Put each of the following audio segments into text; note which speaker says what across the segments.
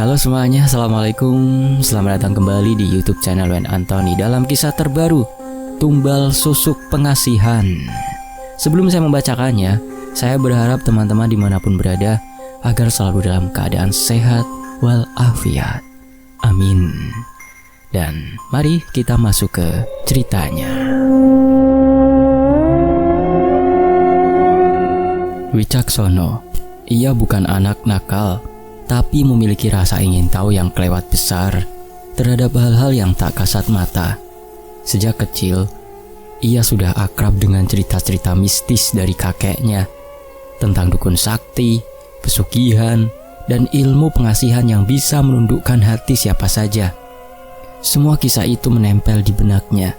Speaker 1: Halo semuanya, Assalamualaikum. Selamat datang kembali di YouTube channel Wen Antoni dalam kisah terbaru Tumbal Susuk Pengasihan. Sebelum saya membacakannya, saya berharap teman-teman dimanapun berada agar selalu dalam keadaan sehat walafiat. Amin. Dan mari kita masuk ke ceritanya. Wicaksono, ia bukan anak nakal, tapi memiliki rasa ingin tahu yang kelewat besar terhadap hal-hal yang tak kasat mata. Sejak kecil, ia sudah akrab dengan cerita-cerita mistis dari kakeknya tentang dukun sakti, pesugihan, dan ilmu pengasihan yang bisa menundukkan hati siapa saja. Semua kisah itu menempel di benaknya,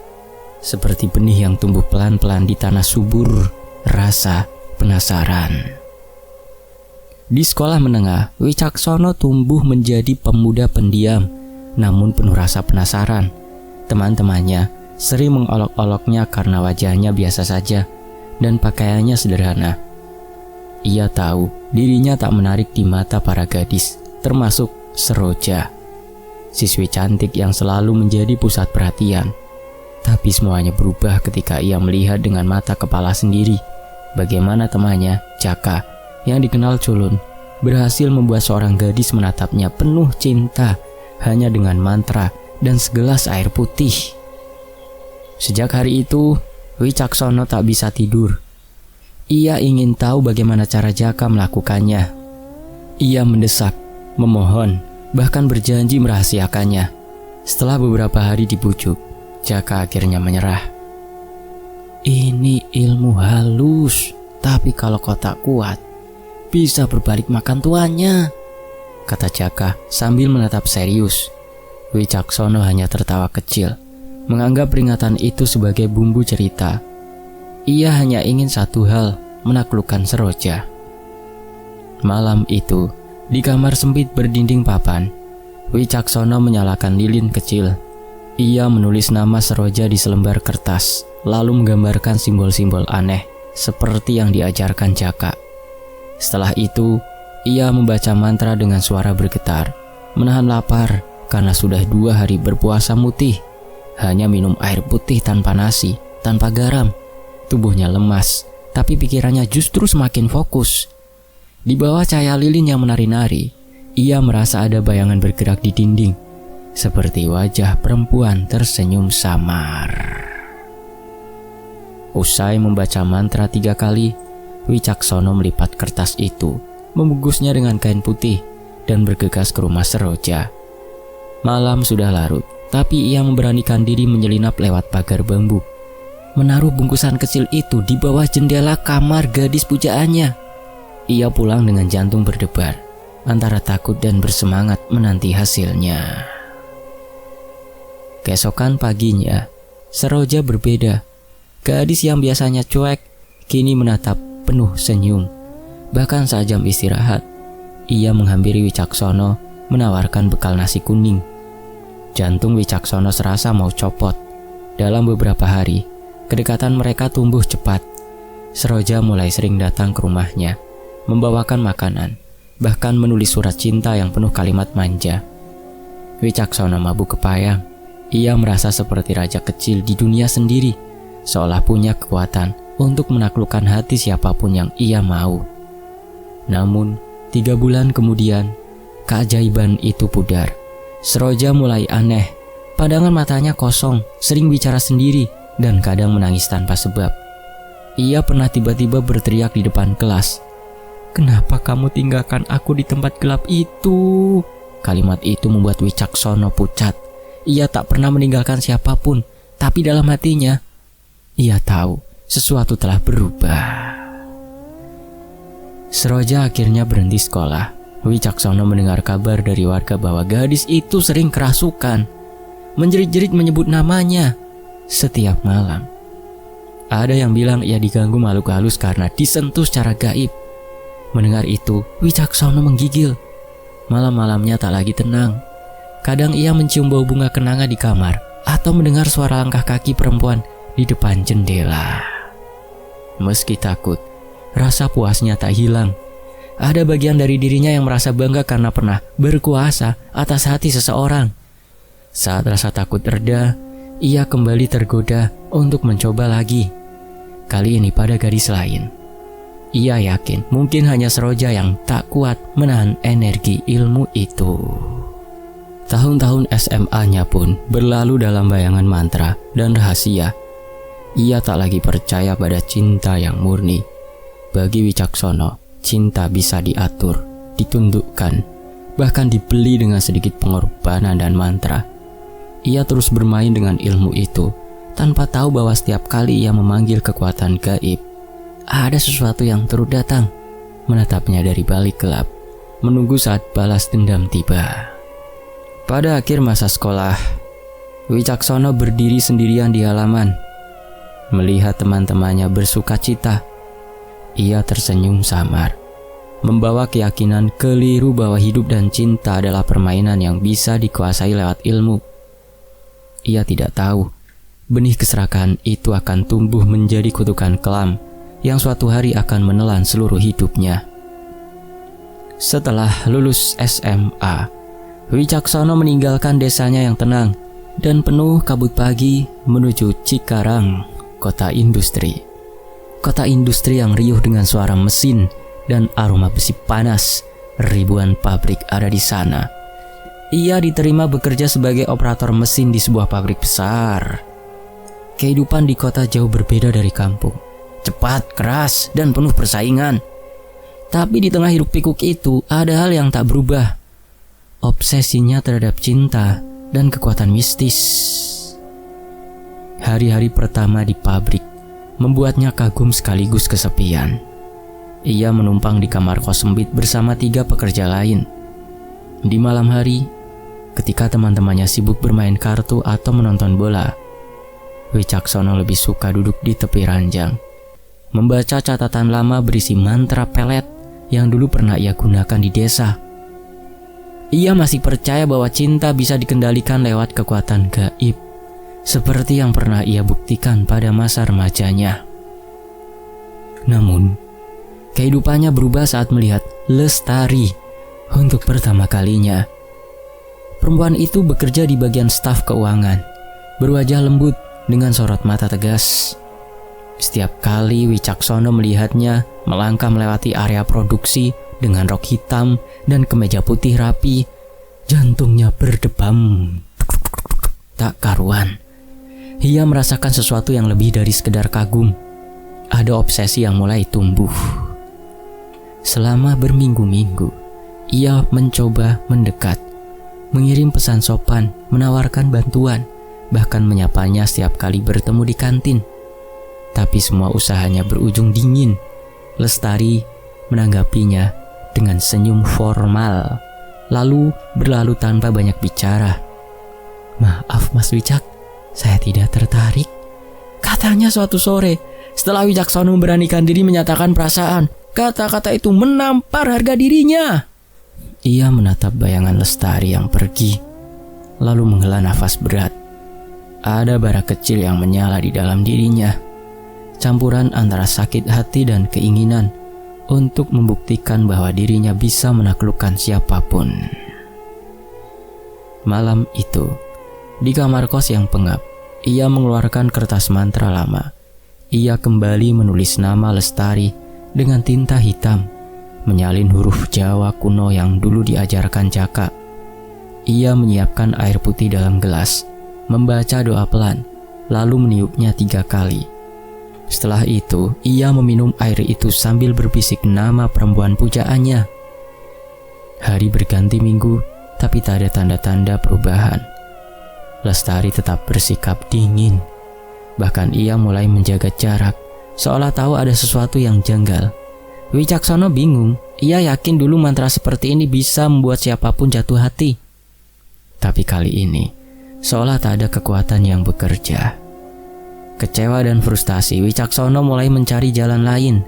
Speaker 1: seperti benih yang tumbuh pelan-pelan di tanah subur rasa penasaran. Di sekolah menengah, Wicaksono tumbuh menjadi pemuda pendiam, namun penuh rasa penasaran. Teman-temannya sering mengolok-oloknya karena wajahnya biasa saja dan pakaiannya sederhana. Ia tahu dirinya tak menarik di mata para gadis, termasuk Seroja, siswi cantik yang selalu menjadi pusat perhatian. Tapi semuanya berubah ketika ia melihat dengan mata kepala sendiri bagaimana temannya, Jaka, yang dikenal culun, berhasil membuat seorang gadis menatapnya penuh cinta hanya dengan mantra dan segelas air putih. Sejak hari itu, Wicaksono tak bisa tidur. Ia ingin tahu bagaimana cara Jaka melakukannya. Ia mendesak, memohon, bahkan berjanji merahasiakannya. Setelah beberapa hari dibujuk, Jaka akhirnya menyerah. Ini ilmu halus, tapi kalau kau tak kuat, bisa berbalik makan tuannya, kata Jaka sambil menatap serius. Wicaksono hanya tertawa kecil, menganggap peringatan itu sebagai bumbu cerita. Ia hanya ingin satu hal, menaklukkan Seroja. Malam itu, di kamar sempit berdinding papan, Wicaksono menyalakan lilin kecil. Ia menulis nama Seroja di selembar kertas, lalu menggambarkan simbol-simbol aneh seperti yang diajarkan Jaka. Setelah itu, ia membaca mantra dengan suara bergetar, menahan lapar karena sudah 2 hari berpuasa mutih, hanya minum air putih tanpa nasi, tanpa garam. Tubuhnya lemas, tapi pikirannya justru semakin fokus. Di bawah cahaya lilin yang menari-nari, ia merasa ada bayangan bergerak di dinding, seperti wajah perempuan tersenyum samar. Usai membaca mantra 3 kali, Wicaksono melipat kertas itu, membungkusnya dengan kain putih, dan bergegas ke rumah Seroja. Malam sudah larut, tapi ia memberanikan diri menyelinap lewat pagar bambu, menaruh bungkusan kecil itu di bawah jendela kamar gadis pujaannya. Ia pulang dengan jantung berdebar, antara takut dan bersemangat menanti hasilnya. Keesokan paginya, Seroja berbeda. Gadis yang biasanya cuek, kini menatap penuh senyum. Bahkan saat jam istirahat, ia menghampiri Wicaksono menawarkan bekal nasi kuning. Jantung Wicaksono serasa mau copot. Dalam beberapa hari, kedekatan mereka tumbuh cepat. Seroja mulai sering datang ke rumahnya, membawakan makanan, bahkan menulis surat cinta yang penuh kalimat manja. Wicaksono mabuk kepayang. Ia merasa seperti raja kecil di dunia sendiri, seolah punya kekuatan untuk menaklukkan hati siapapun yang ia mau. Namun, 3 bulan kemudian, keajaiban itu pudar. Seroja mulai aneh. Pandangan matanya kosong, sering bicara sendiri, dan kadang menangis tanpa sebab. Ia pernah tiba-tiba berteriak di depan kelas, "Kenapa kamu tinggalkan aku di tempat gelap itu?" Kalimat itu membuat Wicaksono pucat. Ia tak pernah meninggalkan siapapun, tapi dalam hatinya, ia tahu sesuatu telah berubah. Seroja akhirnya berhenti sekolah. Wicaksono mendengar kabar dari warga bahwa gadis itu sering kerasukan, menjerit-jerit menyebut namanya setiap malam. Ada yang bilang ia diganggu makhluk halus karena disentuh secara gaib. Mendengar itu, Wicaksono menggigil. Malam-malamnya tak lagi tenang. Kadang ia mencium bau bunga kenanga di kamar, atau mendengar suara langkah kaki perempuan di depan jendela. Meski takut, rasa puasnya tak hilang. ada bagian dari dirinya yang merasa bangga karena pernah berkuasa atas hati seseorang. Saat rasa takut reda, ia kembali tergoda untuk mencoba lagi. Kali ini pada gadis lain. Ia yakin mungkin hanya Seroja yang tak kuat menahan energi ilmu itu. Tahun-tahun SMA-nya pun berlalu dalam bayangan mantra dan rahasia. Ia tak lagi percaya pada cinta yang murni. Bagi Wicaksono, cinta bisa diatur, ditundukkan, bahkan dibeli dengan sedikit pengorbanan dan mantra. Ia terus bermain dengan ilmu itu, tanpa tahu bahwa setiap kali ia memanggil kekuatan gaib, ada sesuatu yang turut datang, menatapnya dari balik gelap, menunggu saat balas dendam tiba. Pada akhir masa sekolah, Wicaksono berdiri sendirian di halaman, melihat teman-temannya bersuka cita. Ia tersenyum samar, membawa keyakinan keliru bahwa hidup dan cinta adalah permainan yang bisa dikuasai lewat ilmu. Ia tidak tahu, benih keserakahan itu akan tumbuh menjadi kutukan kelam yang suatu hari akan menelan seluruh hidupnya. Setelah lulus SMA, Wicaksono meninggalkan desanya yang tenang dan penuh kabut pagi menuju Cikarang, kota industri. Kota industri yang riuh dengan suara mesin dan aroma besi panas. Ribuan pabrik ada di sana. Ia diterima bekerja sebagai operator mesin di sebuah pabrik besar. Kehidupan di kota jauh berbeda dari kampung. Cepat, keras, dan penuh persaingan. Tapi di tengah hiruk-pikuk itu ada hal yang tak berubah. Obsesinya terhadap cinta dan kekuatan mistis. Hari-hari pertama di pabrik membuatnya kagum sekaligus kesepian. Ia menumpang di kamar kos sempit bersama 3 pekerja lain. Di malam hari, ketika teman-temannya sibuk bermain kartu atau menonton bola, Wicaksono lebih suka duduk di tepi ranjang, membaca catatan lama berisi mantra pelet yang dulu pernah ia gunakan di desa. Ia masih percaya bahwa cinta bisa dikendalikan lewat kekuatan gaib, seperti yang pernah ia buktikan pada masa remajanya. Namun, kehidupannya berubah saat melihat Lestari untuk pertama kalinya. Perempuan itu bekerja di bagian staf keuangan, berwajah lembut dengan sorot mata tegas. Setiap kali Wicaksono melihatnya melangkah melewati area produksi dengan rok hitam dan kemeja putih rapi, jantungnya berdebam tak karuan. Ia merasakan sesuatu yang lebih dari sekedar kagum. Ada obsesi yang mulai tumbuh. Selama berminggu-minggu, ia mencoba mendekat, mengirim pesan sopan, menawarkan bantuan, bahkan menyapanya setiap kali bertemu di kantin. Tapi semua usahanya berujung dingin. Lestari menanggapinya dengan senyum formal, lalu berlalu tanpa banyak bicara. "Maaf Mas Wicak, saya tidak tertarik," katanya suatu sore setelah Wicaksono memberanikan diri menyatakan perasaan. Kata-kata itu menampar harga dirinya. Ia menatap bayangan Lestari yang pergi, lalu menghela nafas berat. Ada bara kecil yang menyala di dalam dirinya, campuran antara sakit hati dan keinginan untuk membuktikan bahwa dirinya bisa menaklukkan siapapun. Malam itu, di kamar kos yang pengap, ia mengeluarkan kertas mantra lama. Ia kembali menulis nama Lestari dengan tinta hitam, menyalin huruf Jawa kuno yang dulu diajarkan Jaka. Ia menyiapkan air putih dalam gelas, membaca doa pelan, lalu meniupnya 3 kali. Setelah itu, ia meminum air itu sambil berbisik nama perempuan pujaannya. Hari berganti minggu, tapi tak ada tanda-tanda perubahan. Lestari tetap bersikap dingin. Bahkan ia mulai menjaga jarak, seolah tahu ada sesuatu yang janggal. Wicaksono bingung. Ia yakin dulu mantra seperti ini bisa membuat siapapun jatuh hati. Tapi kali ini, seolah tak ada kekuatan yang bekerja. Kecewa dan frustasi, Wicaksono mulai mencari jalan lain.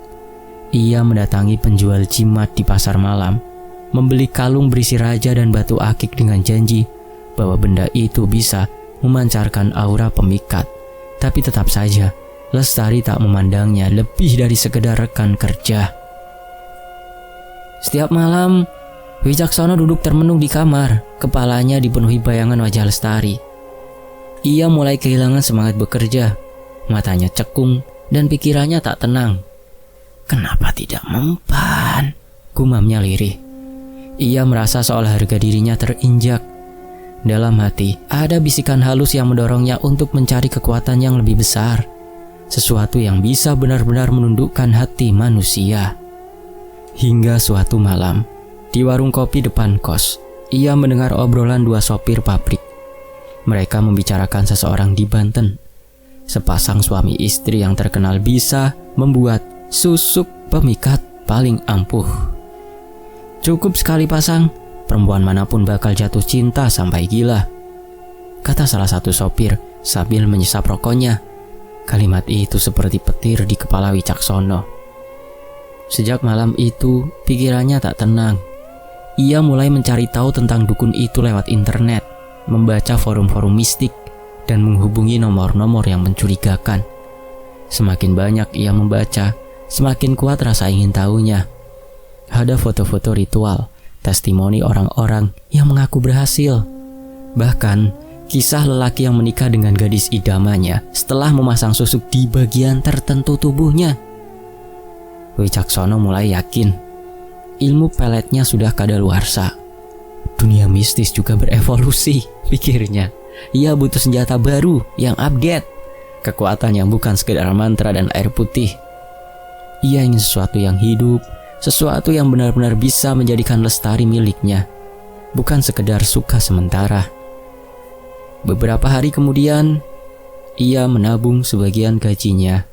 Speaker 1: Ia mendatangi penjual jimat di pasar malam, membeli kalung berisi raja dan batu akik dengan janji bahwa benda itu bisa memancarkan aura pemikat. Tapi tetap saja, Lestari tak memandangnya lebih dari sekedar rekan kerja. Setiap malam, Wicaksono duduk termenung di kamar, kepalanya dipenuhi bayangan wajah Lestari. Ia mulai kehilangan semangat bekerja, matanya cekung dan pikirannya tak tenang. Kenapa tidak mempan? Gumamnya lirih. Ia merasa seolah harga dirinya terinjak. Dalam hati, ada bisikan halus yang mendorongnya untuk mencari kekuatan yang lebih besar. Sesuatu yang bisa benar-benar menundukkan hati manusia. Hingga suatu malam, di warung kopi depan kos, ia mendengar obrolan dua sopir pabrik. Mereka membicarakan seseorang di Banten. Sepasang suami istri yang terkenal bisa membuat susuk pemikat paling ampuh. Cukup sekali pasang, perempuan manapun bakal jatuh cinta sampai gila, kata salah satu sopir sambil menyesap rokoknya. Kalimat itu seperti petir di kepala Wicaksono. Sejak malam itu, pikirannya tak tenang. Ia mulai mencari tahu tentang dukun itu lewat internet, membaca forum-forum mistik, dan menghubungi nomor-nomor yang mencurigakan. Semakin banyak ia membaca, semakin kuat rasa ingin tahunya. Ada foto-foto ritual, testimoni orang-orang yang mengaku berhasil. Bahkan, kisah lelaki yang menikah dengan gadis idamannya setelah memasang susuk di bagian tertentu tubuhnya. Wicaksono mulai yakin, ilmu peletnya sudah kadaluarsa. Dunia mistis juga berevolusi, pikirnya. Ia butuh senjata baru yang update, kekuatan yang bukan sekedar mantra dan air putih. Ia ingin sesuatu yang hidup, sesuatu yang benar-benar bisa menjadikan Lestari miliknya, bukan sekedar suka sementara. Beberapa hari kemudian, ia menabung sebagian gajinya.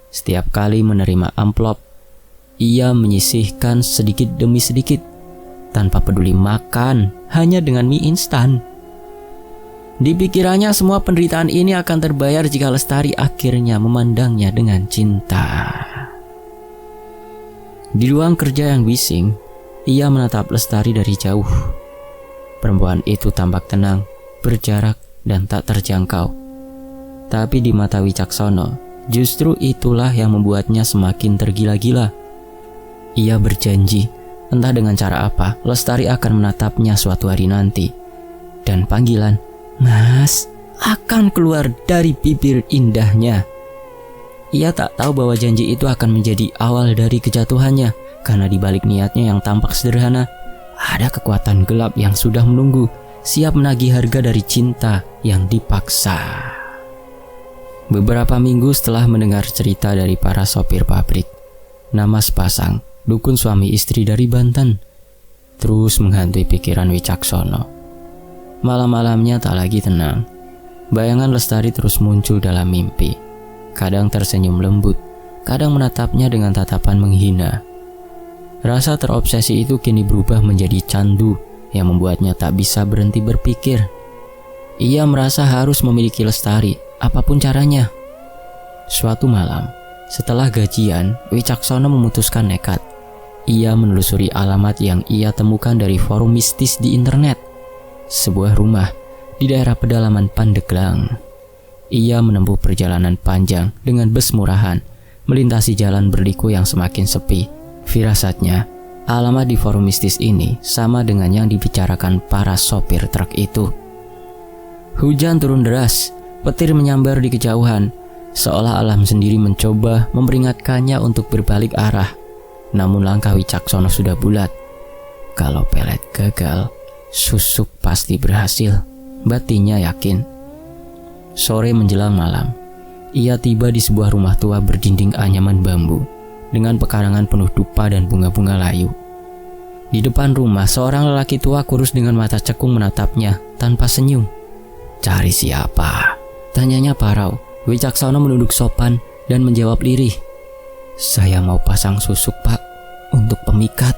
Speaker 1: Setiap kali menerima amplop, ia menyisihkan sedikit demi sedikit, tanpa peduli makan, hanya dengan mie instan. Di pikirannya semua penderitaan ini akan terbayar jika Lestari akhirnya memandangnya dengan cinta. Di ruang kerja yang bising, ia menatap Lestari dari jauh. Perempuan itu tampak tenang, berjarak, dan tak terjangkau. Tapi di mata Wicaksono, justru itulah yang membuatnya semakin tergila-gila. Ia berjanji, entah dengan cara apa, Lestari akan menatapnya suatu hari nanti. Dan panggilan, "Mas," akan keluar dari bibir indahnya. Ia tak tahu bahwa janji itu akan menjadi awal dari kejatuhannya, karena di balik niatnya yang tampak sederhana, ada kekuatan gelap yang sudah menunggu, siap menagih harga dari cinta yang dipaksa. Beberapa minggu setelah mendengar cerita dari para sopir pabrik, nama sepasang dukun suami istri dari Banten terus menghantui pikiran Wicaksono. Malam-malamnya tak lagi tenang. Bayangan Lestari terus muncul dalam mimpi. Kadang tersenyum lembut, kadang menatapnya dengan tatapan menghina. Rasa terobsesi itu kini berubah menjadi candu yang membuatnya tak bisa berhenti berpikir. Ia merasa harus memiliki Lestari, apapun caranya. Suatu malam, setelah gajian, Wicaksono memutuskan nekat. Ia menelusuri alamat yang ia temukan dari forum mistis di internet. Sebuah rumah di daerah pedalaman Pandeglang. Ia menempuh perjalanan panjang dengan bus murahan, melintasi jalan berliku yang semakin sepi. Firasatnya, alamat di forum mistis ini sama dengan yang dibicarakan para sopir truk itu. Hujan turun deras, petir menyambar di kejauhan, seolah alam sendiri mencoba memperingatkannya untuk berbalik arah. Namun langkah Wicaksono sudah bulat. Kalau pelet gagal, susuk pasti berhasil, batinnya yakin. Sore menjelang malam, ia tiba di sebuah rumah tua berdinding anyaman bambu dengan pekarangan penuh dupa dan bunga-bunga layu. Di depan rumah, seorang lelaki tua kurus dengan mata cekung menatapnya tanpa senyum. "Cari siapa?" tanyanya parau. Wicaksono menunduk sopan dan menjawab lirih, "Saya mau pasang susuk, Pak, untuk pemikat."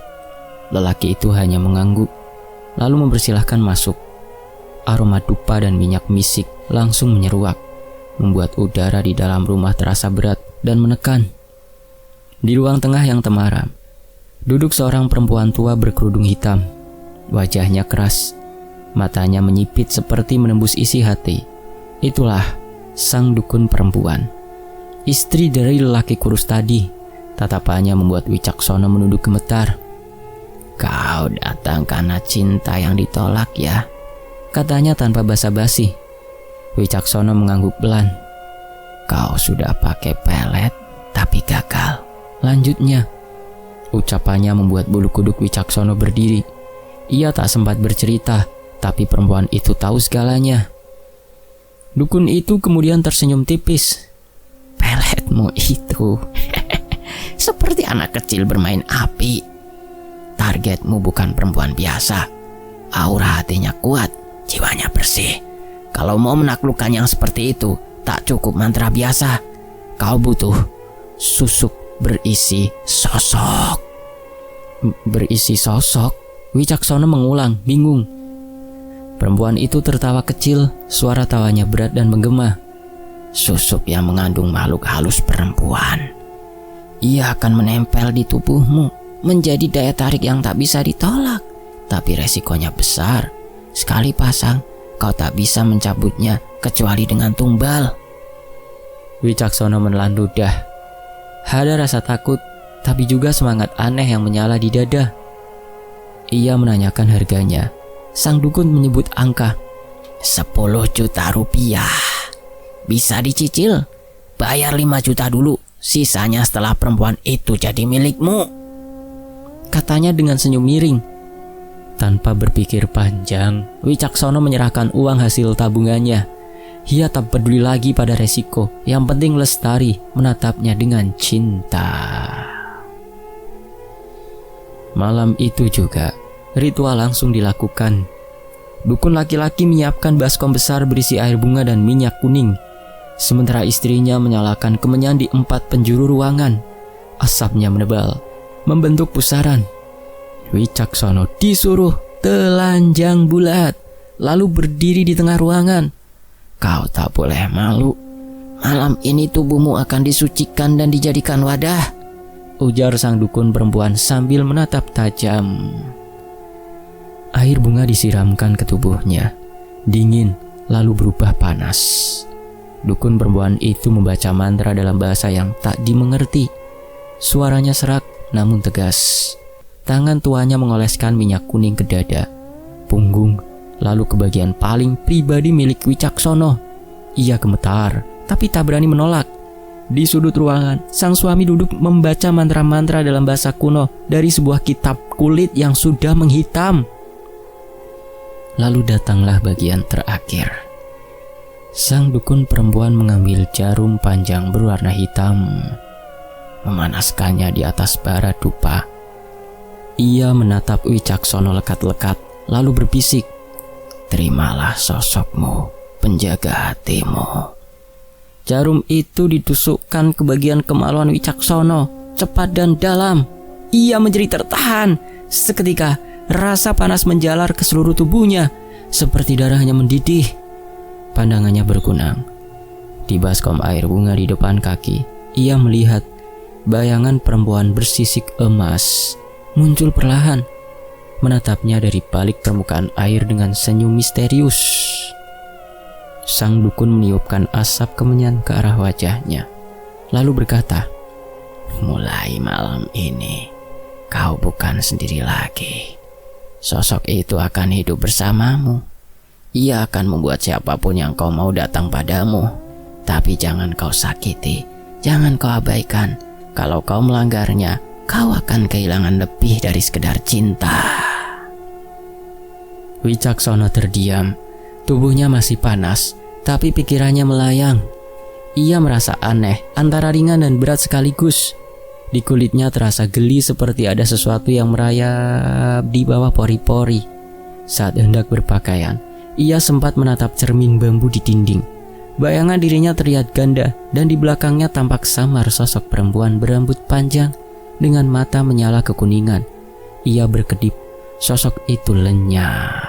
Speaker 1: Lelaki itu hanya mengangguk, lalu mempersilahkan masuk. Aroma dupa dan minyak misik langsung menyeruak, membuat udara di dalam rumah terasa berat dan menekan. Di ruang tengah yang temaram, duduk seorang perempuan tua berkerudung hitam. Wajahnya keras, matanya menyipit seperti menembus isi hati. Itulah sang dukun perempuan, istri dari lelaki kurus tadi. Tatapannya membuat Wicaksono menunduk gemetar. Kau datang karena cinta yang ditolak ya, katanya tanpa basa-basi. Wicaksono mengangguk pelan. Kau sudah pakai pelet tapi gagal, lanjutnya. Ucapannya membuat bulu kuduk Wicaksono berdiri. Ia tak sempat bercerita, tapi perempuan itu tahu segalanya. Dukun itu kemudian tersenyum tipis. Peletmu itu seperti anak kecil bermain api. Targetmu bukan perempuan biasa. Aura hatinya kuat, jiwanya bersih. Kalau mau menaklukkan yang seperti itu, tak cukup mantra biasa. Kau butuh susuk berisi sosok. Berisi sosok? Wicaksono mengulang, bingung. Perempuan itu tertawa kecil, suara tawanya berat dan menggema. Susuk yang mengandung makhluk halus perempuan. Ia akan menempel di tubuhmu, menjadi daya tarik yang tak bisa ditolak. Tapi resikonya besar. Sekali pasang, kau tak bisa mencabutnya kecuali dengan tumbal. Wicaksono menelan ludah. Ada rasa takut, tapi juga semangat aneh yang menyala di dada. Ia menanyakan harganya. Sang dukun menyebut angka 10 juta rupiah. Bisa dicicil? Bayar 5 juta dulu, sisanya setelah perempuan itu jadi milikmu, katanya dengan senyum miring. Tanpa berpikir panjang, Wicaksono menyerahkan uang hasil tabungannya. Ia tak peduli lagi pada resiko, yang penting Lestari menatapnya dengan cinta. Malam itu juga, ritual langsung dilakukan. Dukun laki-laki menyiapkan baskom besar berisi air bunga dan minyak kuning. Sementara istrinya menyalakan kemenyan di 4 penjuru ruangan. Asapnya menebal, membentuk pusaran. Wicaksono disuruh telanjang bulat, lalu berdiri di tengah ruangan. Kau tak boleh malu. Malam ini tubuhmu akan disucikan dan dijadikan wadah, ujar sang dukun perempuan sambil menatap tajam. Air bunga disiramkan ke tubuhnya, dingin lalu berubah panas. Dukun perempuan itu membaca mantra dalam bahasa yang tak dimengerti. Suaranya serak namun tegas. Tangan tuanya mengoleskan minyak kuning ke dada, punggung, lalu ke bagian paling pribadi milik Wicaksono. Ia gemetar, tapi tak berani menolak. Di sudut ruangan, sang suami duduk membaca mantra-mantra dalam bahasa kuno dari sebuah kitab kulit yang sudah menghitam. Lalu datanglah bagian terakhir. Sang dukun perempuan mengambil jarum panjang berwarna hitam, memanaskannya di atas bara dupa. Ia menatap Wicaksono lekat-lekat, lalu berbisik, terimalah sosokmu, penjaga hatimu. Jarum itu ditusukkan ke bagian kemaluan Wicaksono, cepat dan dalam. Ia menjadi tertahan. Seketika, rasa panas menjalar ke seluruh tubuhnya, seperti darahnya mendidih. Pandangannya berkunang. Di baskom air bunga di depan kaki, ia melihat bayangan perempuan bersisik emas muncul perlahan, menatapnya dari balik permukaan air dengan senyum misterius. Sang dukun meniupkan asap kemenyan ke arah wajahnya, lalu berkata, mulai malam ini, kau bukan sendiri lagi. Sosok itu akan hidup bersamamu. Ia akan membuat siapapun yang kau mau datang padamu. Tapi jangan kau sakiti, jangan kau abaikan. Kalau kau melanggarnya, kau akan kehilangan lebih dari sekedar cinta. Wicaksono terdiam. Tubuhnya masih panas, tapi pikirannya melayang. Ia merasa aneh, antara ringan dan berat sekaligus. Di kulitnya terasa geli seperti ada sesuatu yang merayap di bawah pori-pori. Saat hendak berpakaian, ia sempat menatap cermin bambu di dinding. Bayangan dirinya terlihat ganda dan di belakangnya tampak samar sosok perempuan berambut panjang dengan mata menyala kekuningan. Ia berkedip, sosok itu lenyap.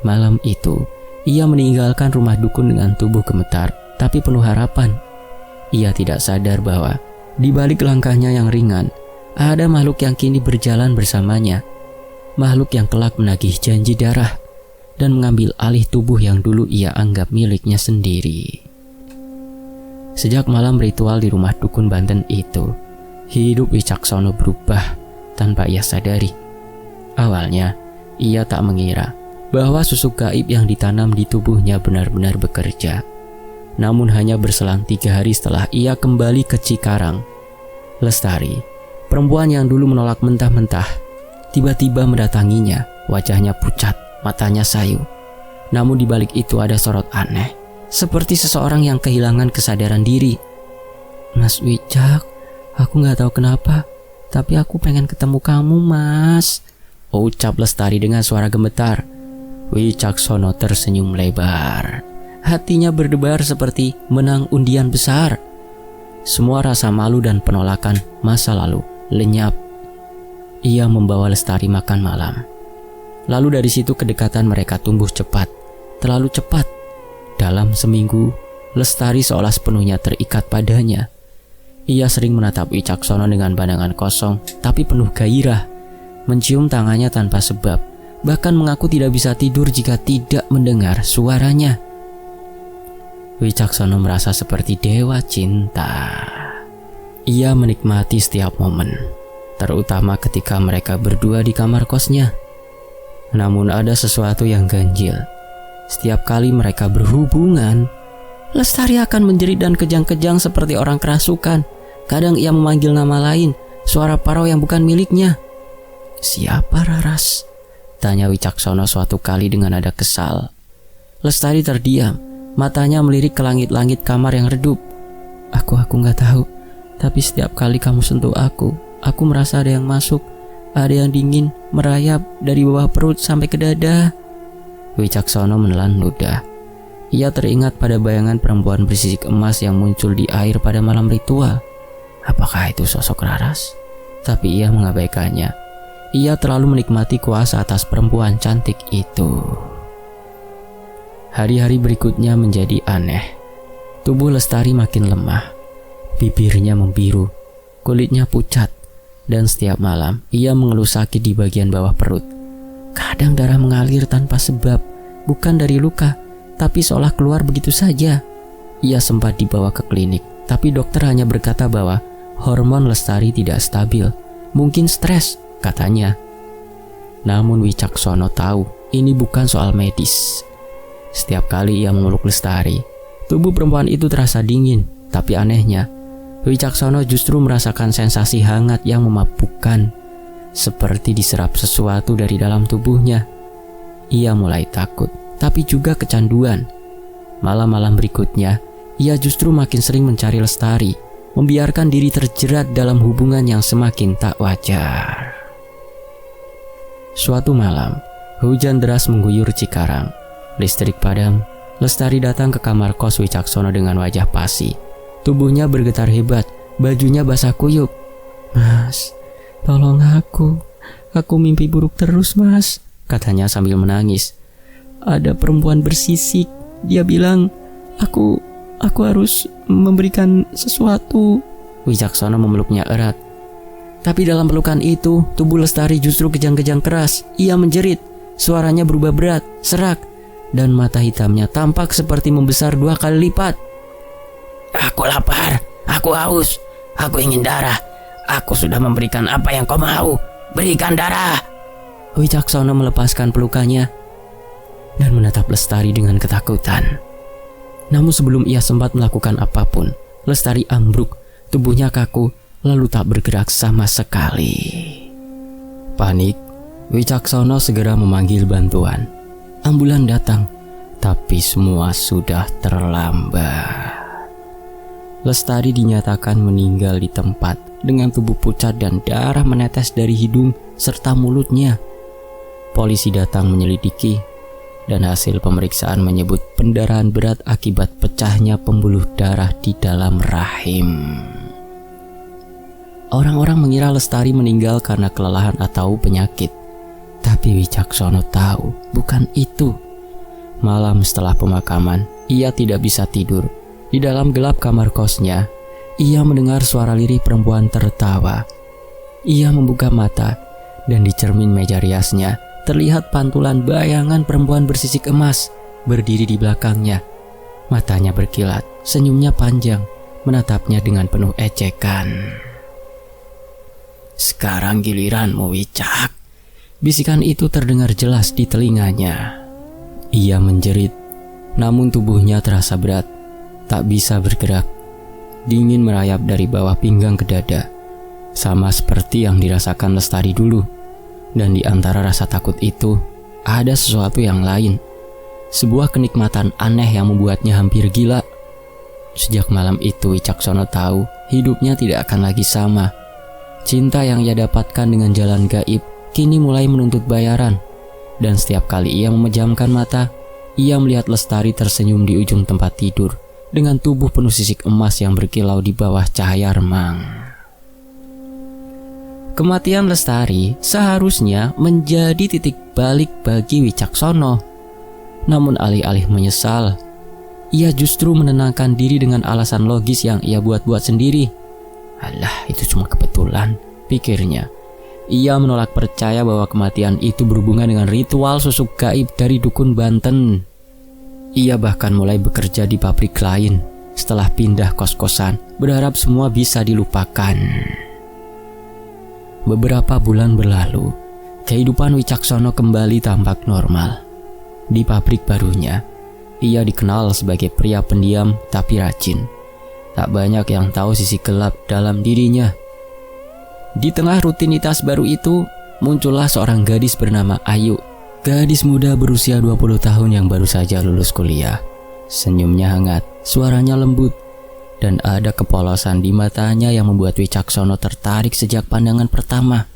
Speaker 1: Malam itu, ia meninggalkan rumah dukun dengan tubuh gemetar, tapi penuh harapan. Ia tidak sadar bahwa di balik langkahnya yang ringan, ada makhluk yang kini berjalan bersamanya. Makhluk yang kelak menagih janji darah dan mengambil alih tubuh yang dulu ia anggap miliknya sendiri. Sejak malam ritual di rumah dukun Banten itu, hidup Wicaksono berubah. tanpa ia sadari. Awalnya, ia tak mengira bahwa susuk gaib yang ditanam di tubuhnya benar-benar bekerja. Namun hanya berselang 3 hari setelah ia kembali ke Cikarang, Lestari, perempuan yang dulu menolak mentah-mentah, tiba-tiba mendatanginya. Wajahnya pucat, matanya sayu. Namun di balik itu ada sorot aneh, seperti seseorang yang kehilangan kesadaran diri. "Mas Wicak, aku gak tahu kenapa, tapi aku pengen ketemu kamu, Mas," ucap Lestari dengan suara gemetar. Wicaksono tersenyum lebar. Hatinya berdebar seperti menang undian besar. Semua rasa malu dan penolakan masa lalu lenyap. Ia membawa Lestari makan malam. Lalu dari situ kedekatan mereka tumbuh cepat, terlalu cepat. Dalam seminggu, Lestari seolah sepenuhnya terikat padanya. Ia sering menatap Wicaksono dengan pandangan kosong tapi penuh gairah, mencium tangannya tanpa sebab, bahkan mengaku tidak bisa tidur jika tidak mendengar suaranya. Wicaksono merasa seperti dewa cinta. Ia menikmati setiap momen, terutama ketika mereka berdua di kamar kosnya. Namun ada sesuatu yang ganjil. Setiap kali mereka berhubungan, Lestari akan menjerit dan kejang-kejang seperti orang kerasukan. Kadang ia memanggil nama lain, suara parau yang bukan miliknya. "Siapa Raras?" tanya Wicaksono suatu kali dengan nada kesal. Lestari terdiam, matanya melirik ke langit-langit kamar yang redup. Aku gak tahu, tapi setiap kali kamu sentuh aku merasa ada yang masuk, ada yang dingin merayap dari bawah perut sampai ke dada. Wicaksono menelan ludah. Ia teringat pada bayangan perempuan bersisik emas yang muncul di air pada malam ritual. Apakah itu sosok Raras? Tapi ia mengabaikannya. Ia terlalu menikmati kuasa atas perempuan cantik itu. Hari-hari berikutnya menjadi aneh. Tubuh Lestari makin lemah. Bibirnya membiru, kulitnya pucat, dan setiap malam ia mengeluh sakit di bagian bawah perut. Kadang darah mengalir tanpa sebab, bukan dari luka, tapi seolah keluar begitu saja. Ia sempat dibawa ke klinik, tapi dokter hanya berkata bahwa hormon Lestari tidak stabil, mungkin stres, katanya. Namun Wicaksono tahu ini bukan soal medis. Setiap kali ia memeluk Lestari, tubuh perempuan itu terasa dingin. Tapi anehnya, Wicaksono justru merasakan sensasi hangat yang memabukkan, seperti diserap sesuatu dari dalam tubuhnya. Ia mulai takut, tapi juga kecanduan. Malam-malam berikutnya, ia justru makin sering mencari Lestari, membiarkan diri terjerat dalam hubungan yang semakin tak wajar. Suatu malam, hujan deras mengguyur Cikarang. Listrik padam. Lestari datang ke kamar kos Wicaksono dengan wajah pasi. Tubuhnya bergetar hebat, bajunya basah kuyup. "Mas, tolong aku mimpi buruk terus, Mas," katanya sambil menangis. "Ada perempuan bersisik. Dia bilang aku harus memberikan sesuatu." Wicaksono memeluknya erat. Tapi dalam pelukan itu, tubuh Lestari justru kejang-kejang keras. Ia menjerit, suaranya berubah berat, serak, dan mata hitamnya tampak seperti membesar 2 kali lipat. "Aku lapar, aku haus, aku ingin darah. Aku sudah memberikan apa yang kau mau. Berikan darah." Wicaksono melepaskan pelukannya dan menatap Lestari dengan ketakutan. Namun sebelum ia sempat melakukan apapun, Lestari ambruk, tubuhnya kaku, lalu tak bergerak sama sekali. Panik, Wicaksono segera memanggil bantuan. Ambulan datang, tapi semua sudah terlambat. Lestari dinyatakan meninggal di tempat dengan tubuh pucat dan darah menetes dari hidung serta mulutnya. Polisi datang menyelidiki dan hasil pemeriksaan menyebut pendarahan berat akibat pecahnya pembuluh darah di dalam rahim. Orang-orang mengira Lestari meninggal karena kelelahan atau penyakit. Tapi Wicaksono tahu bukan itu. Malam setelah pemakaman, ia tidak bisa tidur. Di dalam gelap kamar kosnya, ia mendengar suara lirih perempuan tertawa. Ia membuka mata dan di cermin meja riasnya terlihat pantulan bayangan perempuan bersisik emas berdiri di belakangnya. Matanya berkilat, senyumnya panjang, menatapnya dengan penuh ejekan. Sekarang giliranmu, Wicak. Bisikan itu terdengar jelas di telinganya. Ia menjerit, namun tubuhnya terasa berat, tak bisa bergerak. Dingin merayap dari bawah pinggang ke dada, sama seperti yang dirasakan Lestari dulu. Dan di antara rasa takut itu, ada sesuatu yang lain. Sebuah kenikmatan aneh yang membuatnya hampir gila. Sejak malam itu Wicaksono tahu hidupnya tidak akan lagi sama. Cinta yang ia dapatkan dengan jalan gaib kini mulai menuntut bayaran. Dan setiap kali ia memejamkan mata, ia melihat Lestari tersenyum di ujung tempat tidur dengan tubuh penuh sisik emas yang berkilau di bawah cahaya remang. Kematian Lestari seharusnya menjadi titik balik bagi Wicaksono. Namun alih-alih menyesal, ia justru menenangkan diri dengan alasan logis yang ia buat-buat sendiri. Alah, itu cuma kebetulan, pikirnya. Ia menolak percaya bahwa kematian itu berhubungan dengan ritual susuk gaib dari dukun Banten. Ia bahkan mulai bekerja di pabrik lain setelah pindah kos-kosan, berharap semua bisa dilupakan. Beberapa bulan berlalu, kehidupan Wicaksono kembali tampak normal. Di pabrik barunya, ia dikenal sebagai pria pendiam tapi rajin. Tak banyak yang tahu sisi gelap dalam dirinya. Di tengah rutinitas baru itu, muncullah seorang gadis bernama Ayu. Gadis muda berusia 20 tahun yang baru saja lulus kuliah. Senyumnya hangat, suaranya lembut, dan ada kepolosan di matanya yang membuat Wicaksono tertarik sejak pandangan pertama.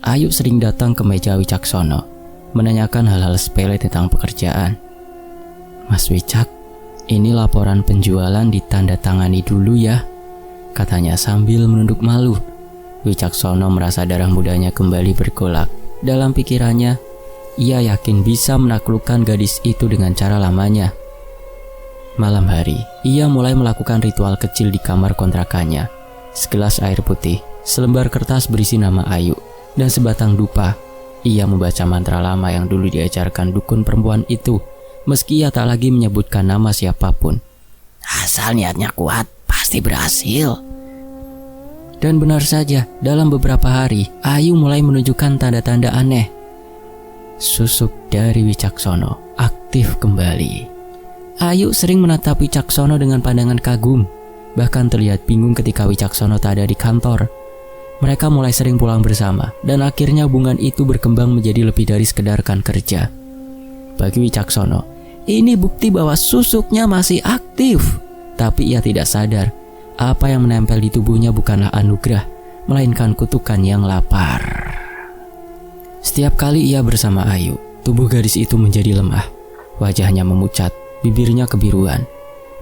Speaker 1: Ayu sering datang ke meja Wicaksono, menanyakan hal-hal sepele tentang pekerjaan. "Mas Wicak, ini laporan penjualan ditandatangani dulu ya," katanya sambil menunduk malu. Wicaksono merasa darah mudanya kembali bergolak. Dalam pikirannya, ia yakin bisa menaklukkan gadis itu dengan cara lamanya. Malam hari, ia mulai melakukan ritual kecil di kamar kontrakannya. Segelas air putih, selembar kertas berisi nama Ayu, dan sebatang dupa. Ia membaca mantra lama yang dulu diajarkan dukun perempuan itu, meski ia tak lagi menyebutkan nama siapapun. Asal niatnya kuat, pasti berhasil. Dan benar saja, dalam beberapa hari, Ayu mulai menunjukkan tanda-tanda aneh. Susuk dari Wicaksono aktif kembali. Ayu sering menatap Wicaksono dengan pandangan kagum. Bahkan terlihat bingung ketika Wicaksono tak ada di kantor. Mereka mulai sering pulang bersama, dan akhirnya hubungan itu berkembang menjadi lebih dari sekedar rekan kerja. Bagi Wicaksono, ini bukti bahwa susuknya masih aktif. Tapi ia tidak sadar, apa yang menempel di tubuhnya bukanlah anugerah, melainkan kutukan yang lapar. Setiap kali ia bersama Ayu, tubuh gadis itu menjadi lemah. Wajahnya memucat, bibirnya kebiruan.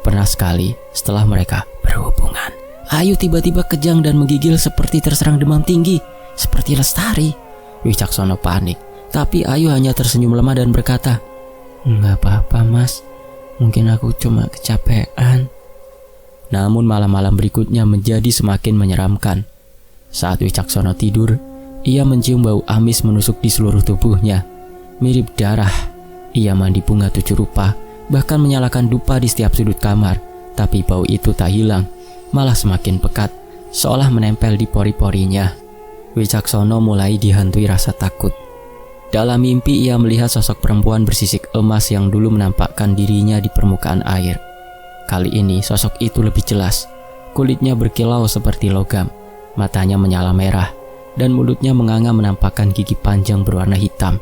Speaker 1: Pernah sekali setelah mereka berhubungan, Ayu tiba-tiba kejang dan menggigil seperti terserang demam tinggi, seperti Lestari. Wicaksono panik, tapi Ayu hanya tersenyum lemah dan berkata, "Enggak apa-apa mas, mungkin aku cuma kecapean." Namun malam-malam berikutnya menjadi semakin menyeramkan. Saat Wicaksono tidur, ia mencium bau amis menusuk di seluruh tubuhnya, mirip darah. Ia mandi bunga 7 rupa, bahkan menyalakan dupa di setiap sudut kamar, tapi bau itu tak hilang, malah semakin pekat, seolah menempel di pori-porinya. Wicaksono mulai dihantui rasa takut. Dalam mimpi ia melihat sosok perempuan bersisik emas yang dulu menampakkan dirinya di permukaan air. Kali ini sosok itu lebih jelas. Kulitnya berkilau seperti logam, matanya menyala merah, dan mulutnya menganga menampakkan gigi panjang berwarna hitam.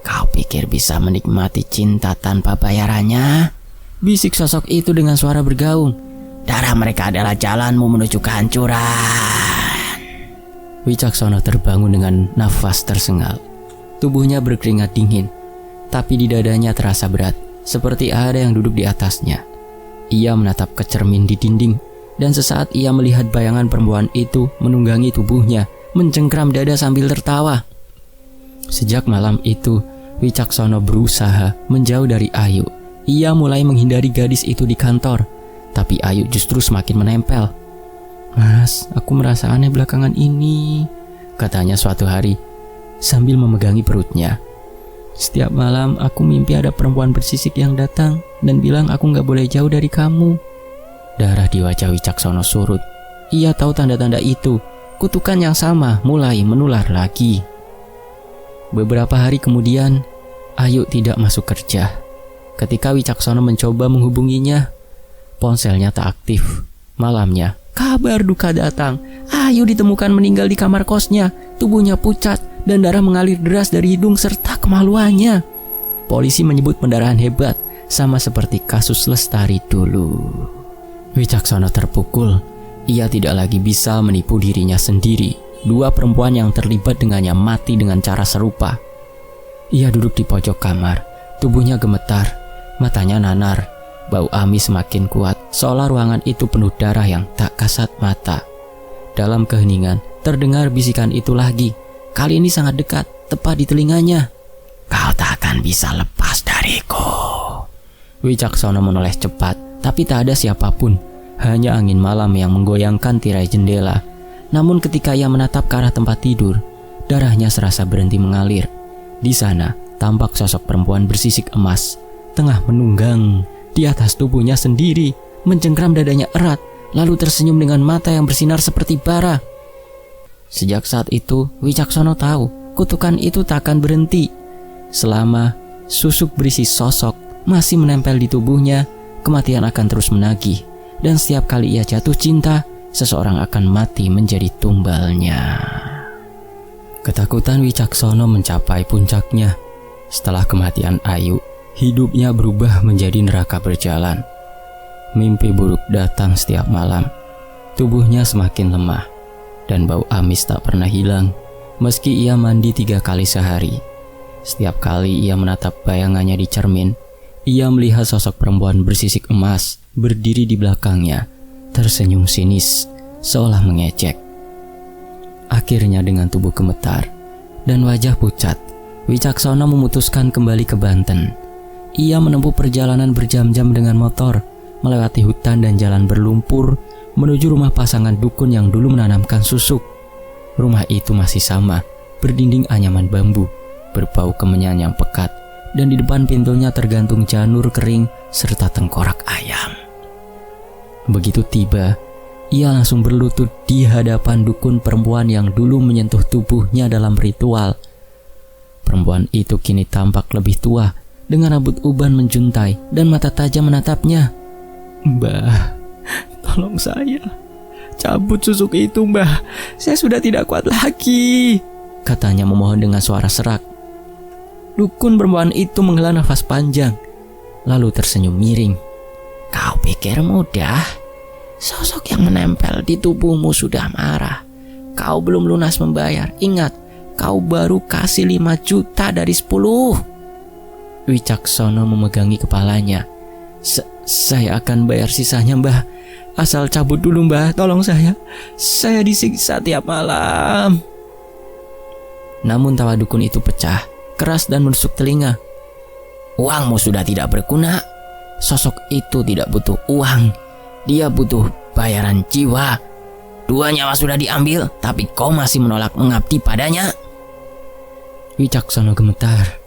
Speaker 1: "Kau pikir bisa menikmati cinta tanpa bayarannya?" bisik sosok itu dengan suara bergaung. "Darah mereka adalah jalanmu menuju kehancuran." Wicaksono terbangun dengan nafas tersengal. Tubuhnya berkeringat dingin, tapi di dadanya terasa berat, seperti ada yang duduk di atasnya. Ia menatap ke cermin di dinding, dan sesaat ia melihat bayangan perempuan itu menunggangi tubuhnya, mencengkram dada sambil tertawa. Sejak malam itu, Wicaksono berusaha menjauh dari Ayu. Ia mulai menghindari gadis itu di kantor, tapi Ayu justru semakin menempel. "Mas, aku merasa aneh belakangan ini," katanya suatu hari sambil memegangi perutnya. "Setiap malam aku mimpi ada perempuan bersisik yang datang dan bilang aku gak boleh jauh dari kamu." Darah di wajah Wicaksono surut. Ia tahu tanda-tanda itu, kutukan yang sama mulai menular lagi. Beberapa hari kemudian, Ayu tidak masuk kerja. Ketika Wicaksono mencoba menghubunginya, ponselnya tak aktif. Malamnya, kabar duka datang. Ayu ditemukan meninggal di kamar kosnya. Tubuhnya pucat dan darah mengalir deras dari hidung serta kemaluannya. Polisi menyebut pendarahan hebat, sama seperti kasus Lestari dulu. Wicaksono terpukul. Ia tidak lagi bisa menipu dirinya sendiri. 2 perempuan yang terlibat dengannya mati dengan cara serupa. Ia duduk di pojok kamar. Tubuhnya gemetar, matanya nanar. Bau amis semakin kuat, seolah ruangan itu penuh darah yang tak kasat mata. Dalam keheningan, terdengar bisikan itu lagi. Kali ini sangat dekat, tepat di telinganya. "Kau tak akan bisa lepas dariku." Wicaksono menoleh cepat, tapi tak ada siapapun. Hanya angin malam yang menggoyangkan tirai jendela. Namun ketika ia menatap ke arah tempat tidur, darahnya serasa berhenti mengalir. Di sana, tampak sosok perempuan bersisik emas, tengah menunggang di atas tubuhnya sendiri, mencengkram dadanya erat, lalu tersenyum dengan mata yang bersinar seperti bara. Sejak saat itu, Wicaksono tahu kutukan itu tak akan berhenti. Selama susuk berisi sosok masih menempel di tubuhnya, kematian akan terus menagih. Dan setiap kali ia jatuh cinta, seseorang akan mati menjadi tumbalnya. Ketakutan Wicaksono mencapai puncaknya. Setelah kematian Ayu, hidupnya berubah menjadi neraka berjalan. Mimpi buruk datang setiap malam. Tubuhnya semakin lemah, dan bau amis tak pernah hilang, meski ia mandi 3 kali sehari. Setiap kali ia menatap bayangannya di cermin, ia melihat sosok perempuan bersisik emas berdiri di belakangnya, tersenyum sinis, seolah mengejek. Akhirnya dengan tubuh gemetar dan wajah pucat, Wicaksono memutuskan kembali ke Banten. Ia menempuh perjalanan berjam-jam dengan motor, melewati hutan dan jalan berlumpur, menuju rumah pasangan dukun yang dulu menanamkan susuk. Rumah itu masih sama, berdinding anyaman bambu, berbau kemenyan yang pekat, dan di depan pintunya tergantung janur kering serta tengkorak ayam. Begitu tiba, ia langsung berlutut di hadapan dukun perempuan yang dulu menyentuh tubuhnya dalam ritual. Perempuan itu kini tampak lebih tua, dengan rambut uban menjuntai dan mata tajam menatapnya. "Mbah, tolong saya. Cabut susuk itu, Mbah. Saya sudah tidak kuat lagi," katanya memohon dengan suara serak. Dukun perempuan itu menghela nafas panjang, lalu tersenyum miring. "Kau pikir mudah? Sosok yang menempel di tubuhmu sudah marah. Kau belum lunas membayar. Ingat, kau baru kasih 5 juta dari 10. Wicaksono memegangi kepalanya. Saya akan bayar sisanya, Mbah. Asal cabut dulu, Mbah. Tolong saya. Saya disiksa tiap malam." Namun tawa dukun itu pecah, keras dan menusuk telinga. "Uangmu sudah tidak berguna. Sosok itu tidak butuh uang. Dia butuh bayaran jiwa. 2 nyawa sudah diambil, tapi kau masih menolak mengabdi padanya." Wicaksono gemetar.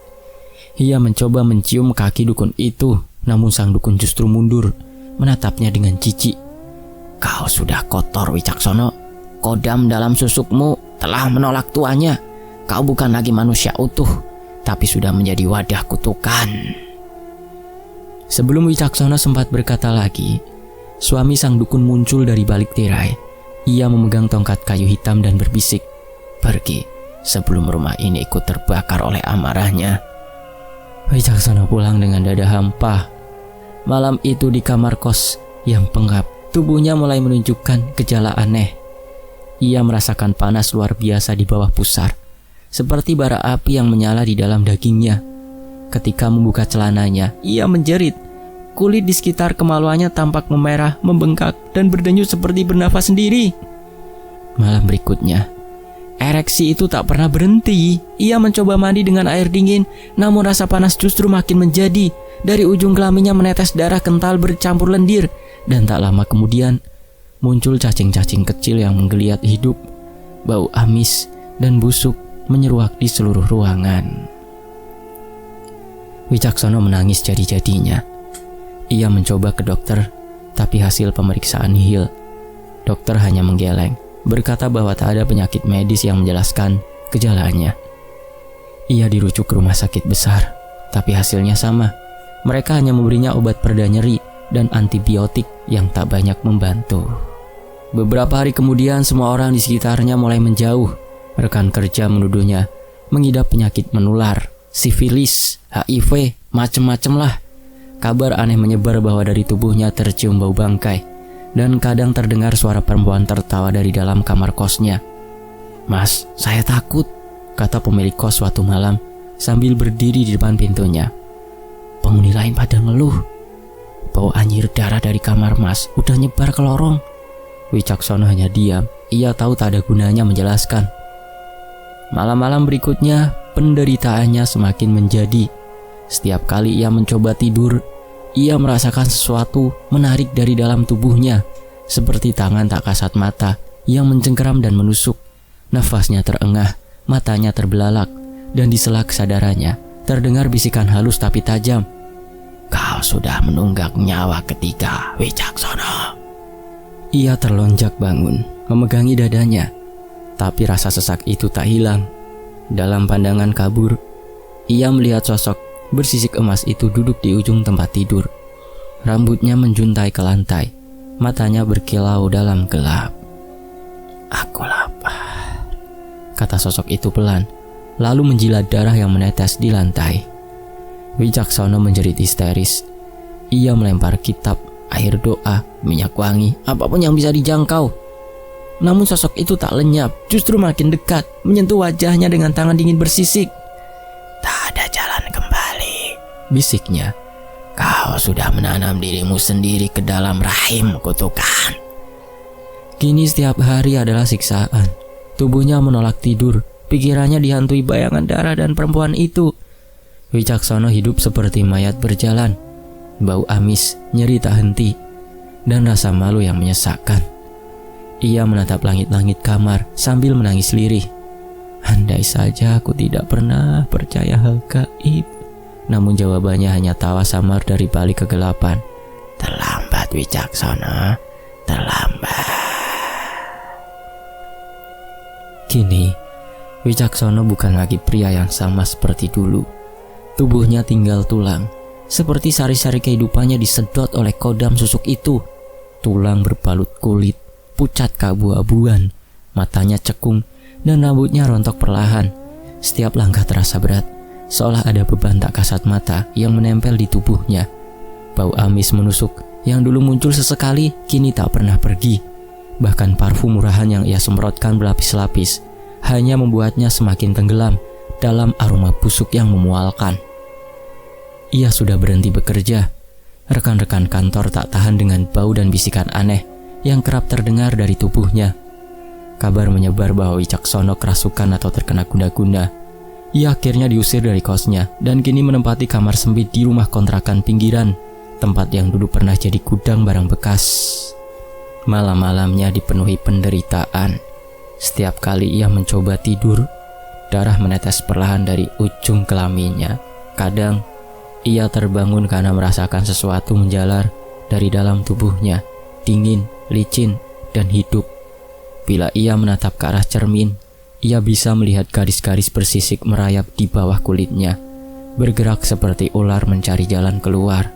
Speaker 1: Ia mencoba mencium kaki dukun itu, namun sang dukun justru mundur, menatapnya dengan jijik. "Kau sudah kotor, Wicaksono. Kodam dalam susukmu telah menolak tuanya. Kau bukan lagi manusia utuh, tapi sudah menjadi wadah kutukan." Sebelum Wicaksono sempat berkata lagi, suami sang dukun muncul dari balik tirai. Ia memegang tongkat kayu hitam dan berbisik, "Pergi sebelum rumah ini ikut terbakar oleh amarahnya." Wicaksono pulang dengan dada hampa. Malam itu di kamar kos yang pengap, tubuhnya mulai menunjukkan gejala aneh. Ia merasakan panas luar biasa di bawah pusar, seperti bara api yang menyala di dalam dagingnya. Ketika membuka celananya, ia menjerit. Kulit di sekitar kemaluannya tampak memerah, membengkak, dan berdenyut seperti bernafas sendiri. Malam berikutnya, ereksi itu tak pernah berhenti. Ia mencoba mandi dengan air dingin, namun rasa panas justru makin menjadi. Dari ujung kelaminnya menetes darah kental bercampur lendir, dan tak lama kemudian muncul cacing-cacing kecil yang menggeliat hidup. Bau amis dan busuk menyeruak di seluruh ruangan. Wicaksono menangis jadi-jadinya. Ia mencoba ke dokter, tapi hasil pemeriksaan nihil. Dokter hanya menggeleng, berkata bahwa tak ada penyakit medis yang menjelaskan gejalanya. Ia dirujuk ke rumah sakit besar, tapi hasilnya sama. Mereka hanya memberinya obat pereda nyeri dan antibiotik yang tak banyak membantu. Beberapa hari kemudian semua orang di sekitarnya mulai menjauh. Rekan kerja menuduhnya mengidap penyakit menular, sifilis, HIV, macem-macem lah. Kabar aneh menyebar bahwa dari tubuhnya tercium bau bangkai, dan kadang terdengar suara perempuan tertawa dari dalam kamar kosnya. "Mas, saya takut," kata pemilik kos suatu malam sambil berdiri di depan pintunya. "Penghuni lain pada ngeluh. Bau anyir darah dari kamar mas udah nyebar ke lorong." Wicaksono hanya diam. Ia tahu tak ada gunanya menjelaskan. Malam-malam berikutnya, penderitaannya semakin menjadi. Setiap kali ia mencoba tidur, ia merasakan sesuatu menarik dari dalam tubuhnya, seperti tangan tak kasat mata yang mencengkeram dan menusuk. Nafasnya terengah, matanya terbelalak, dan di sela kesadarannya terdengar bisikan halus tapi tajam. "Kau sudah menunggak nyawa ketiga, Wicaksono." Ia terlonjak bangun, memegangi dadanya, tapi rasa sesak itu tak hilang. Dalam pandangan kabur, ia melihat sosok bersisik emas itu duduk di ujung tempat tidur. Rambutnya menjuntai ke lantai, matanya berkilau dalam gelap. "Aku lapar," kata sosok itu pelan, lalu menjilat darah yang menetes di lantai. Wicaksono menjerit histeris. Ia melempar kitab, air doa, minyak wangi, apapun yang bisa dijangkau. Namun sosok itu tak lenyap, justru makin dekat, menyentuh wajahnya dengan tangan dingin bersisik. "Tak ada jalan kembali," bisiknya. "Kau sudah menanam dirimu sendiri ke dalam rahim kutukan." Kini setiap hari adalah siksaan. Tubuhnya menolak tidur, pikirannya dihantui bayangan darah dan perempuan itu. Wicaksono hidup seperti mayat berjalan. Bau amis, nyeri tak henti, dan rasa malu yang menyesakkan. Ia menatap langit-langit kamar sambil menangis lirih. "Andai saja aku tidak pernah percaya hal gaib." Namun jawabannya hanya tawa samar dari balik kegelapan. "Terlambat, Wicaksono, terlambat." Kini, Wicaksono bukan lagi pria yang sama seperti dulu. Tubuhnya tinggal tulang. Seperti sari-sari kehidupannya disedot oleh kodam susuk itu. Tulang berbalut kulit, pucat keabu-abuan, matanya cekung, dan rambutnya rontok perlahan. Setiap langkah terasa berat, seolah ada beban tak kasat mata yang menempel di tubuhnya. Bau amis menusuk yang dulu muncul sesekali, kini tak pernah pergi. Bahkan parfum murahan yang ia semprotkan berlapis-lapis hanya membuatnya semakin tenggelam dalam aroma busuk yang memualkan. Ia sudah berhenti bekerja. Rekan-rekan kantor tak tahan dengan bau dan bisikan aneh yang kerap terdengar dari tubuhnya. Kabar menyebar bahwa Wicaksono kerasukan atau terkena guna-guna. Ia akhirnya diusir dari kosnya dan kini menempati kamar sempit di rumah kontrakan pinggiran, tempat yang dulu pernah jadi gudang barang bekas. Malam-malamnya dipenuhi penderitaan. Setiap kali ia mencoba tidur, darah menetes perlahan dari ujung kelaminnya. Kadang ia terbangun karena merasakan sesuatu menjalar dari dalam tubuhnya, dingin, licin, dan hidup. Bila ia menatap ke arah cermin, ia bisa melihat garis-garis bersisik merayap di bawah kulitnya, bergerak seperti ular mencari jalan keluar.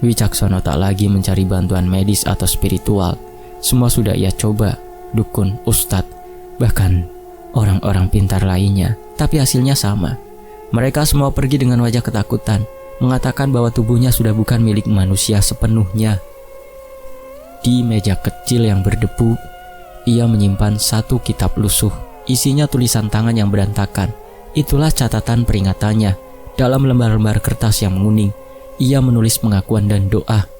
Speaker 1: Wicaksono tak lagi mencari bantuan medis atau spiritual. Semua sudah ia coba, dukun, ustadz, bahkan orang-orang pintar lainnya, tapi hasilnya sama. Mereka semua pergi dengan wajah ketakutan, mengatakan bahwa tubuhnya sudah bukan milik manusia sepenuhnya. Di meja kecil yang berdebu, ia menyimpan satu kitab lusuh. Isinya tulisan tangan yang berantakan. Itulah catatan peringatannya. Dalam lembar-lembar kertas yang menguning, ia menulis pengakuan dan doa.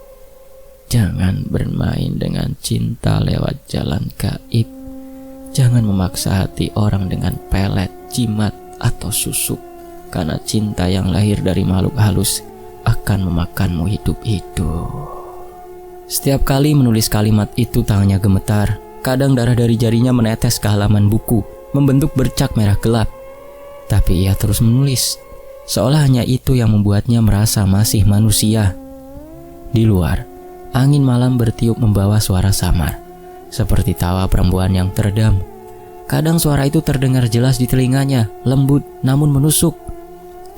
Speaker 1: "Jangan bermain dengan cinta lewat jalan gaib. Jangan memaksa hati orang dengan pelet, jimat, atau susuk. Karena cinta yang lahir dari makhluk halus akan memakanmu hidup-hidup." Setiap kali menulis kalimat itu tangannya gemetar. Kadang darah dari jarinya menetes ke halaman buku, membentuk bercak merah gelap. Tapi ia terus menulis, seolah hanya itu yang membuatnya merasa masih manusia. Di luar, angin malam bertiup membawa suara samar. seperti tawa perempuan yang teredam. Kadang suara itu terdengar jelas di telinganya, lembut namun menusuk.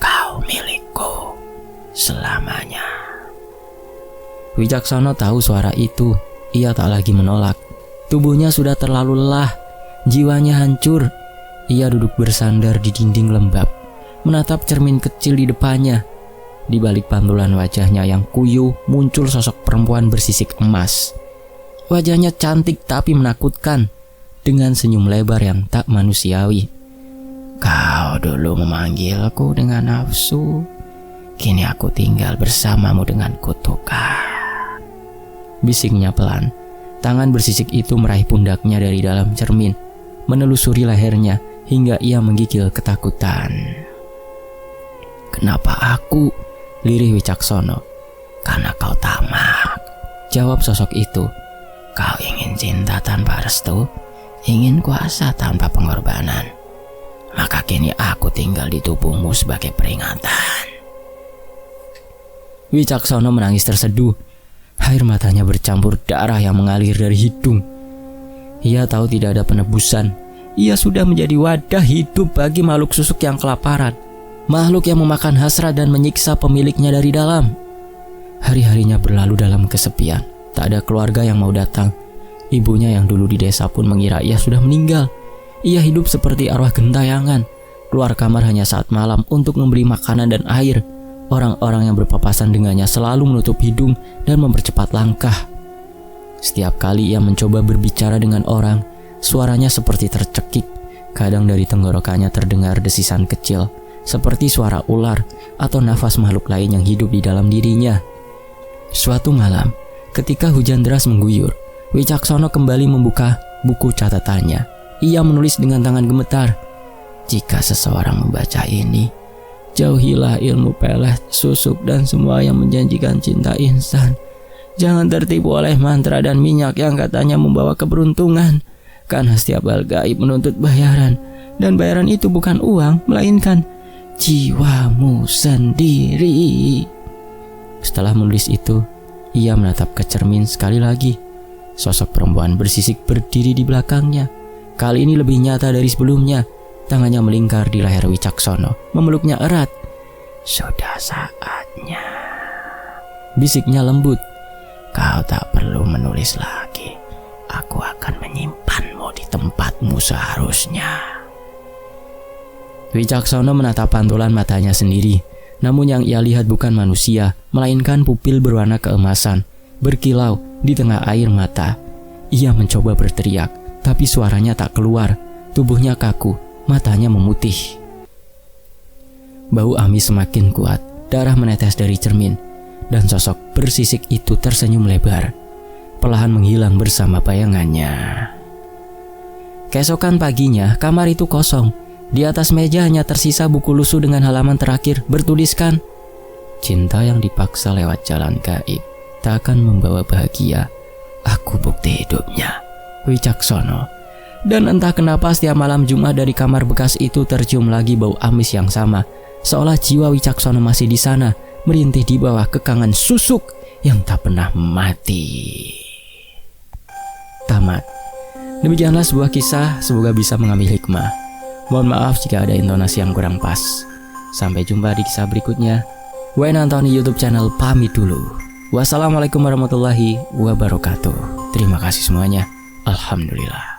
Speaker 1: "Kau milikku selamanya." Wicaksono tahu suara itu. Ia tak lagi menolak. Tubuhnya sudah terlalu lelah, jiwanya hancur. Ia duduk bersandar di dinding lembab, menatap cermin kecil di depannya. Di balik pantulan wajahnya yang kuyuh muncul sosok perempuan bersisik emas. Wajahnya cantik tapi menakutkan, dengan senyum lebar yang tak manusiawi. "Kau dulu memanggilku dengan nafsu, kini aku tinggal bersamamu dengan kutukan," bisiknya pelan. Tangan bersisik itu meraih pundaknya dari dalam cermin, menelusuri lehernya hingga ia menggigil ketakutan. "Kenapa aku?" lirih Wicaksono. "Karena kau tamak," jawab sosok itu. "Kau ingin cinta tanpa restu, ingin kuasa tanpa pengorbanan. Maka kini aku tinggal di tubuhmu sebagai peringatan." Wicaksono menangis terseduh. Air matanya bercampur darah yang mengalir dari hidung. Ia tahu tidak ada penebusan. Ia sudah menjadi wadah hidup bagi makhluk susuk yang kelaparan. Makhluk yang memakan hasrat dan menyiksa pemiliknya dari dalam. Hari-harinya berlalu dalam kesepian. Tak ada keluarga yang mau datang. Ibunya yang dulu di desa pun mengira ia sudah meninggal. Ia hidup seperti arwah gentayangan, keluar kamar hanya saat malam untuk membeli makanan dan air. Orang-orang yang berpapasan dengannya selalu menutup hidung dan mempercepat langkah. Setiap kali ia mencoba berbicara dengan orang, suaranya seperti tercekik. Kadang dari tenggorokannya terdengar desisan kecil, seperti suara ular atau nafas makhluk lain yang hidup di dalam dirinya. Suatu malam, ketika hujan deras mengguyur, Wicaksono kembali membuka buku catatannya. Ia menulis dengan tangan gemetar, "Jika seseorang membaca ini, jauhilah ilmu pelet, susuk, dan semua yang menjanjikan cinta instan. Jangan tertipu oleh mantra dan minyak yang katanya membawa keberuntungan. Karena setiap hal gaib menuntut bayaran, dan bayaran itu bukan uang, melainkan jiwamu sendiri." Setelah menulis itu, ia menatap ke cermin sekali lagi. Sosok perempuan bersisik berdiri di belakangnya. Kali ini lebih nyata dari sebelumnya. Tangannya melingkar di leher Wicaksono, memeluknya erat. "Sudah saatnya," bisiknya lembut. "Kau tak perlu menulis lagi. Aku akan menyimpanmu di tempatmu seharusnya." Wicaksono menatap pantulan matanya sendiri. Namun yang ia lihat bukan manusia, melainkan pupil berwarna keemasan, berkilau di tengah air mata. Ia mencoba berteriak, tapi suaranya tak keluar. Tubuhnya kaku, matanya memutih. Bau amis semakin kuat, darah menetes dari cermin, dan sosok bersisik itu tersenyum lebar, perlahan menghilang bersama bayangannya. Keesokan paginya, kamar itu kosong. Di atas meja hanya tersisa buku lusuh dengan halaman terakhir bertuliskan, "Cinta yang dipaksa lewat jalan gaib tak akan membawa bahagia. Aku bukti hidupnya, Wicaksono." Dan entah kenapa setiap malam Jumat dari kamar bekas itu tercium lagi bau amis yang sama, seolah jiwa Wicaksono masih di sana, merintih di bawah kekangan susuk yang tak pernah mati. Tamat. Demikianlah sebuah kisah, semoga bisa mengambil hikmah. Mohon maaf jika ada intonasi yang kurang pas. Sampai jumpa di kisah berikutnya. Wayne Antoni YouTube channel pamit dulu. Wassalamualaikum warahmatullahi wabarakatuh. Terima kasih semuanya. Alhamdulillah.